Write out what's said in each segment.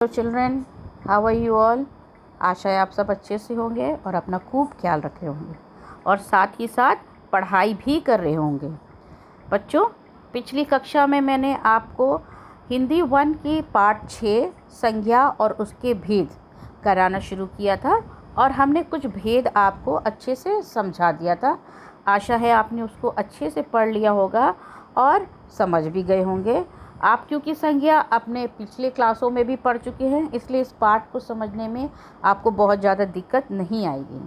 Hello children, how are you all. आशा है आप सब अच्छे से होंगे और अपना खूब ख्याल रख रहे होंगे और साथ ही साथ पढ़ाई भी कर रहे होंगे। बच्चों, पिछली कक्षा में मैंने आपको हिंदी 1 की पाठ 6 संज्ञा और उसके भेद कराना शुरू किया था और हमने कुछ भेद आपको अच्छे से समझा दिया था। आशा है आपने उसको अच्छे से पढ़ लिया होगा और समझ भी गए होंगे। आप क्योंकि संज्ञा अपने पिछले क्लासों में भी पढ़ चुके हैं, इसलिए इस पाठ को समझने में आपको बहुत ज़्यादा दिक्कत नहीं आएगी।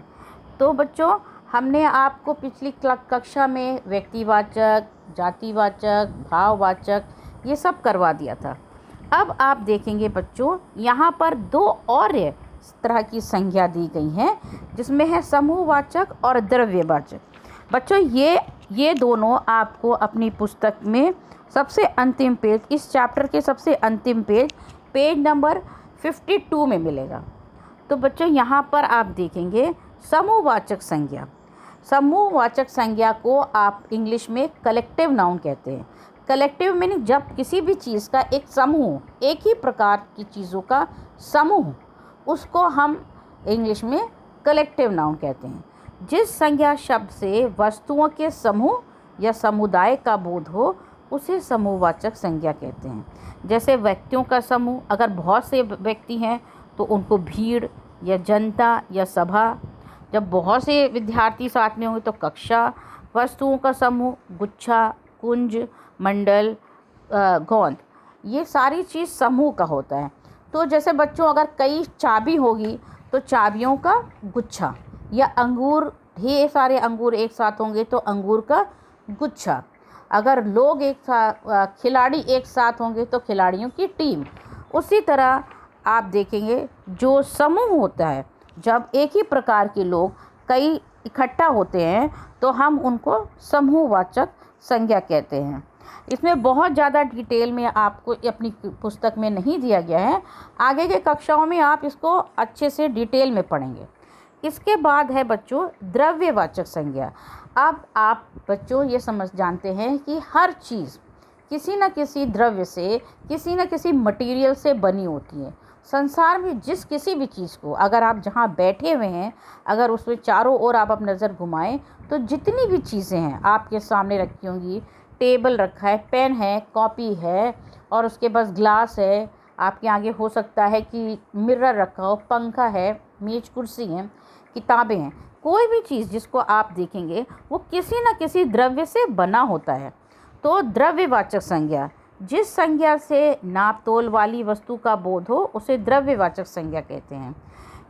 तो बच्चों, हमने आपको पिछली कक्षा में व्यक्तिवाचक, जातिवाचक, भाववाचक ये सब करवा दिया था। अब आप देखेंगे बच्चों, यहाँ पर 2 और तरह की संज्ञा दी गई हैं, जिसमें है समूहवाचक और द्रव्यवाचक। बच्चों, ये दोनों आपको अपनी पुस्तक में सबसे अंतिम पेज, इस चैप्टर के सबसे अंतिम पेज नंबर 52 में मिलेगा। तो बच्चों, यहाँ पर आप देखेंगे समूहवाचक संज्ञा। समूहवाचक संज्ञा को आप इंग्लिश में कलेक्टिव नाउन कहते हैं। कलेक्टिव मीनिंग जब किसी भी चीज़ का एक समूह, एक ही प्रकार की चीज़ों का समूह, उसको हम इंग्लिश में कलेक्टिव नाउन कहते हैं। जिस संज्ञा शब्द से वस्तुओं के समूह या समुदाय का बोध हो, उसे समूहवाचक संज्ञा कहते हैं। जैसे व्यक्तियों का समूह, अगर बहुत से व्यक्ति हैं तो उनको भीड़ या जनता या सभा। जब बहुत से विद्यार्थी साथ में होंगे तो कक्षा। वस्तुओं का समूह गुच्छा, कुंज, मंडल, गोंद, ये सारी चीज़ समूह का होता है। तो जैसे बच्चों, अगर कई चाबी होगी तो चाबियों का गुच्छा, या अंगूर, ढेर सारे अंगूर एक साथ होंगे तो अंगूर का गुच्छा। अगर लोग एक साथ, खिलाड़ी एक साथ होंगे तो खिलाड़ियों की टीम। उसी तरह आप देखेंगे जो समूह होता है, जब एक ही प्रकार के लोग कई इकट्ठा होते हैं तो हम उनको समूहवाचक संज्ञा कहते हैं। इसमें बहुत ज़्यादा डिटेल में आपको अपनी पुस्तक में नहीं दिया गया है। आगे के कक्षाओं में आप इसको अच्छे से डिटेल में पढ़ेंगे। इसके बाद है बच्चों द्रव्यवाचक संज्ञा। अब आप बच्चों ये समझ जानते हैं कि हर चीज़ किसी न किसी द्रव्य से, किसी न किसी मटेरियल से बनी होती है। संसार में जिस किसी भी चीज़ को, अगर आप जहाँ बैठे हुए हैं, अगर उसमें चारों ओर आप नज़र घुमाएं तो जितनी भी चीज़ें हैं आपके सामने रखी होंगी, टेबल रखा है, पेन है, कॉपी है और उसके पास ग्लास है, आपके आगे हो सकता है कि मिरर रखा हो, पंखा है, मेज कुर्सी है, किताबें हैं। कोई भी चीज़ जिसको आप देखेंगे वो किसी न किसी द्रव्य से बना होता है। तो द्रव्यवाचक संज्ञा, जिस संज्ञा से नाप तोल वाली वस्तु का बोध हो उसे द्रव्यवाचक संज्ञा कहते हैं।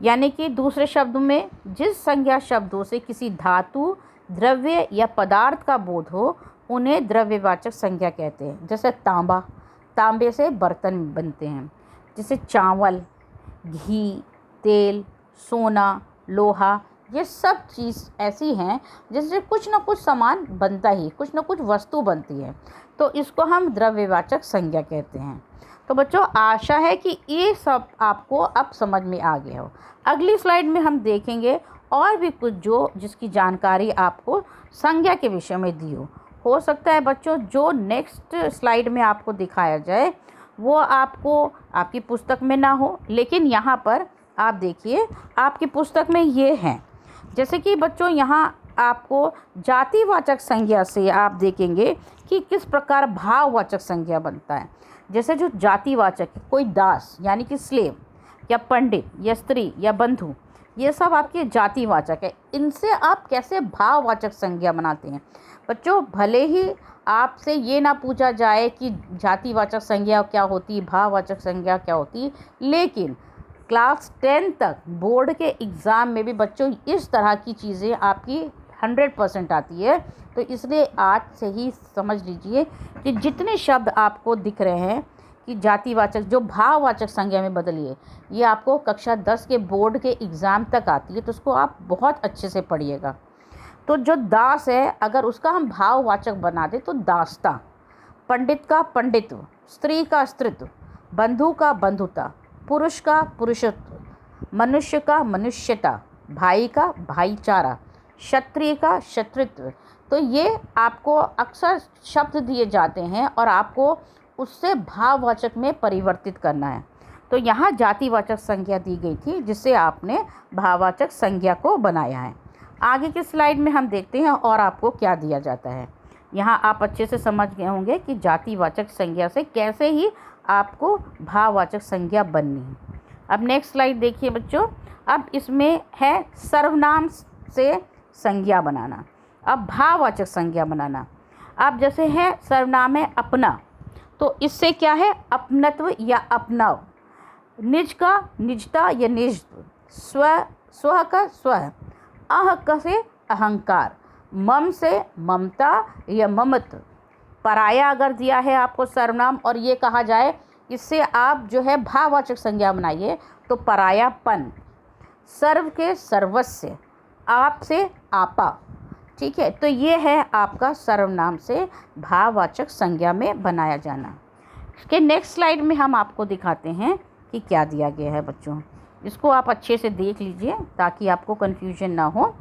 यानी कि दूसरे शब्दों में, जिस संज्ञा शब्दों से किसी धातु, द्रव्य या पदार्थ का बोध हो उन्हें द्रव्यवाचक संज्ञा कहते हैं। जैसे तांबा, तांबे से बर्तन बनते हैं। जैसे चावल, घी, तेल, सोना, लोहा, ये सब चीज़ ऐसी हैं जिससे कुछ ना कुछ सामान बनता ही, कुछ ना कुछ वस्तु बनती है, तो इसको हम द्रव्यवाचक संज्ञा कहते हैं। तो बच्चों, आशा है कि ये सब आपको अब समझ में आ गया हो। अगली स्लाइड में हम देखेंगे और भी कुछ जिसकी जानकारी आपको संज्ञा के विषय में दी हो सकता है बच्चों जो नेक्स्ट स्लाइड में आपको दिखाया जाए वो आपको आपकी पुस्तक में ना हो, लेकिन यहाँ पर आप देखिए आपकी पुस्तक में ये हैं। जैसे कि बच्चों, यहाँ आपको जातिवाचक संज्ञा से आप देखेंगे कि किस प्रकार भाववाचक संज्ञा बनता है। जैसे जो जातिवाचक, कोई दास यानी कि स्लेव, या पंडित या स्त्री या बंधु, ये सब आपके जातिवाचक है। इनसे आप कैसे भाववाचक संज्ञा बनाते हैं। बच्चों, भले ही आपसे ये ना पूछा जाए कि जातिवाचक संज्ञा क्या होती, भाववाचक संज्ञा क्या होती, लेकिन क्लास 10 तक बोर्ड के एग्ज़ाम में भी बच्चों इस तरह की चीज़ें आपकी 100% आती है। तो इसलिए आज से ही समझ लीजिए कि जितने शब्द आपको दिख रहे हैं कि जातिवाचक, जो भाववाचक संज्ञा में बदलिए, ये आपको कक्षा 10 के बोर्ड के एग्ज़ाम तक आती है, तो उसको आप बहुत अच्छे से पढ़िएगा। तो जो दास है, अगर उसका हम भाववाचक बना दें तो दासता, पंडित का पंडित्व, स्त्री का स्त्रीत्व, बंधु का बंधुता, पुरुष का पुरुषत्व, मनुष्य का मनुष्यता, भाई का भाईचारा, क्षत्रिय का क्षत्रित्व। तो ये आपको अक्सर शब्द दिए जाते हैं और आपको उससे भाववाचक में परिवर्तित करना है। तो यहाँ जातिवाचक संज्ञा दी गई थी जिससे आपने भाववाचक संज्ञा को बनाया है। आगे की स्लाइड में हम देखते हैं और आपको क्या दिया जाता है। यहाँ आप अच्छे से समझ गए होंगे कि जातिवाचक संज्ञा से कैसे ही आपको भाववाचक संज्ञा बननी है। अब नेक्स्ट स्लाइड देखिए बच्चों। अब इसमें है सर्वनाम से संज्ञा बनाना। अब भाववाचक संज्ञा बनाना। अब जैसे है सर्वनाम है अपना, तो इससे क्या है अपनत्व या अपनाव, निज का निजता या निजत्व, स्व स्व का स्व, अह का से अहंकार, मम से ममता या ममत्व। पराया अगर दिया है आपको सर्वनाम और ये कहा जाए इससे आप जो है भाववाचक संज्ञा बनाइए तो परायापन, सर्व के सर्वस्य, आप से आपा। ठीक है, तो ये है आपका सर्वनाम से भाववाचक संज्ञा में बनाया जाना। इसके नेक्स्ट स्लाइड में हम आपको दिखाते हैं कि क्या दिया गया है बच्चों। इसको आप अच्छे से देख लीजिए ताकि आपको कन्फ्यूजन ना हो।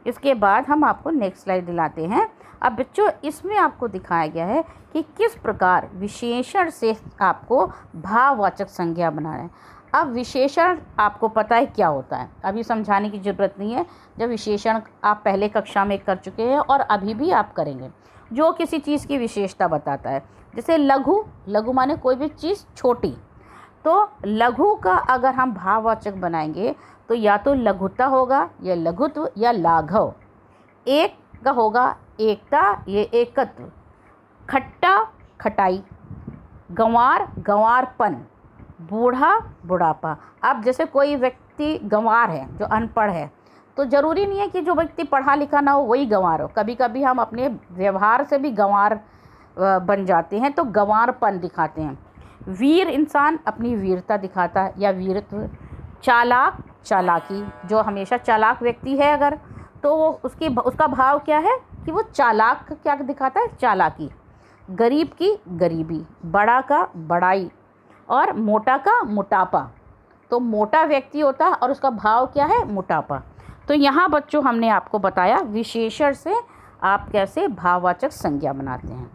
इसके बाद हम आपको नेक्स्ट स्लाइड दिलाते हैं। अब बच्चों इसमें आपको दिखाया गया है कि किस प्रकार विशेषण से आपको भाववाचक संज्ञा बनाना है। अब विशेषण आपको पता है क्या होता है, अभी समझाने की ज़रूरत नहीं है। जब विशेषण आप पहले कक्षा में कर चुके हैं और अभी भी आप करेंगे, जो किसी चीज़ की विशेषता बताता है। जैसे लघु, लघु माने कोई भी चीज़ छोटी, तो लघु का अगर हम भाववाचक बनाएंगे तो या तो लघुता होगा या लघुत्व या लाघव। एक का होगा एकता ये एकत्व, खट्टा खटाई, गंवार गंवारपन, बूढ़ा बुढ़ापा। अब जैसे कोई व्यक्ति गंवार है जो अनपढ़ है, तो ज़रूरी नहीं है कि जो व्यक्ति पढ़ा लिखा ना हो वही गंवार हो। कभी कभी हम अपने व्यवहार से भी गंवार बन जाते हैं, तो गंवारपन दिखाते हैं। वीर इंसान अपनी वीरता दिखाता है या वीरत्व। चालाक चालाकी, जो हमेशा चालाक व्यक्ति है अगर, तो वो उसका भाव क्या है कि वो चालाक क्या दिखाता है, चालाकी। गरीब की गरीबी, बड़ा का बड़ाई और मोटा का मोटापा। तो मोटा व्यक्ति होता है और उसका भाव क्या है, मोटापा। तो यहाँ बच्चों हमने आपको बताया विशेषण से आप कैसे भाववाचक संज्ञा बनाते हैं।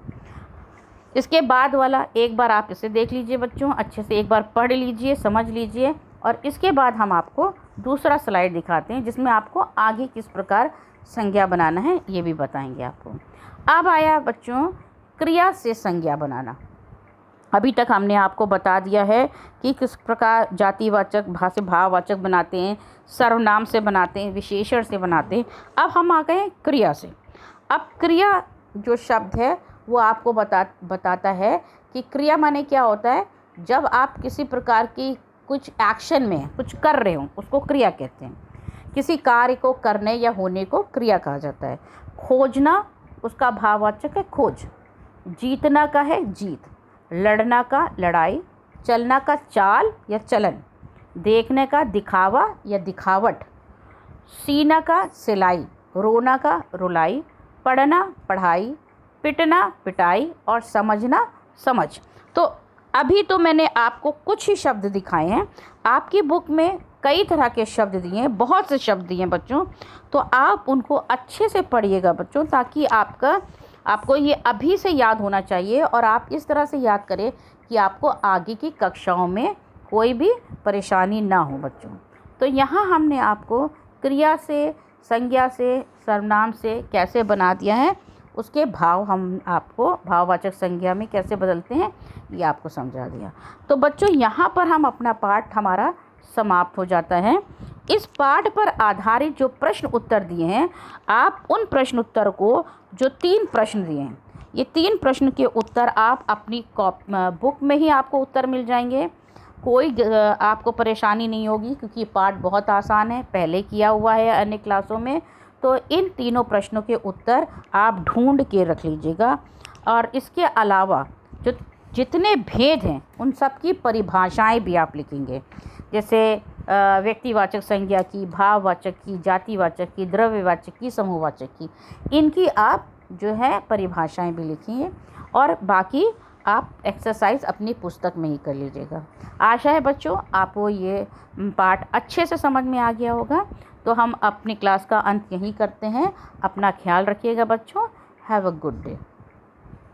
इसके बाद वाला एक बार आप इसे देख लीजिए बच्चों, अच्छे से एक बार पढ़ लीजिए, समझ लीजिए, और इसके बाद हम आपको दूसरा स्लाइड दिखाते हैं जिसमें आपको आगे किस प्रकार संज्ञा बनाना है ये भी बताएंगे आपको। अब आया बच्चों क्रिया से संज्ञा बनाना। अभी तक हमने आपको बता दिया है कि किस प्रकार जातिवाचक से भाववाचक बनाते हैं, सर्वनाम से बनाते हैं, विशेषण से बनाते हैं। अब हम आ गए क्रिया से। अब क्रिया जो शब्द है वो आपको बताता है कि क्रिया माने क्या होता है। जब आप किसी प्रकार की कुछ एक्शन में कुछ कर रहे हो उसको क्रिया कहते हैं। किसी कार्य को करने या होने को क्रिया कहा जाता है। खोजना उसका भाववाचक है खोज। जीतना का है जीत। लड़ना का लड़ाई। चलना का चाल या चलन। देखने का दिखावा या दिखावट। सीना का सिलाई। रोना का रुलाई। पढ़ना पढ़ाई। पिटना पिटाई और समझना समझ। तो अभी तो मैंने आपको कुछ ही शब्द दिखाए हैं। आपकी बुक में कई तरह के शब्द दिए हैं, बहुत से शब्द दिए हैं बच्चों, तो आप उनको अच्छे से पढ़िएगा बच्चों, ताकि आपको ये अभी से याद होना चाहिए और आप इस तरह से याद करें कि आपको आगे की कक्षाओं में कोई भी परेशानी ना हो बच्चों। तो यहाँ हमने आपको क्रिया से, संज्ञा से, सर्वनाम से कैसे बना दिया है, उसके भाव हम आपको भाववाचक संज्ञा में कैसे बदलते हैं ये आपको समझा दिया। तो बच्चों यहाँ पर हम अपना पाठ हमारा समाप्त हो जाता है। इस पाठ पर आधारित जो प्रश्न उत्तर दिए हैं, आप उन प्रश्न उत्तर को, जो 3 प्रश्न दिए हैं, ये 3 प्रश्न के उत्तर आप अपनी बुक में ही आपको उत्तर मिल जाएंगे। कोई आपको परेशानी नहीं होगी क्योंकि पाठ बहुत आसान है, पहले किया हुआ है अन्य क्लासों में। तो इन तीनों प्रश्नों के उत्तर आप ढूंढ के रख लीजिएगा। और इसके अलावा जो जितने भेद हैं उन सब की परिभाषाएं भी आप लिखेंगे, जैसे व्यक्तिवाचक संज्ञा की, भाववाचक की, जातिवाचक की, द्रव्यवाचक की, समूहवाचक की, इनकी आप जो है परिभाषाएं भी लिखिए। और बाकी आप एक्सरसाइज अपनी पुस्तक में ही कर लीजिएगा। आशा है बच्चों आपको ये पाठ अच्छे से समझ में आ गया होगा। तो हम अपनी क्लास का अंत यहीं करते हैं। अपना ख्याल रखिएगा बच्चों। Have a good day.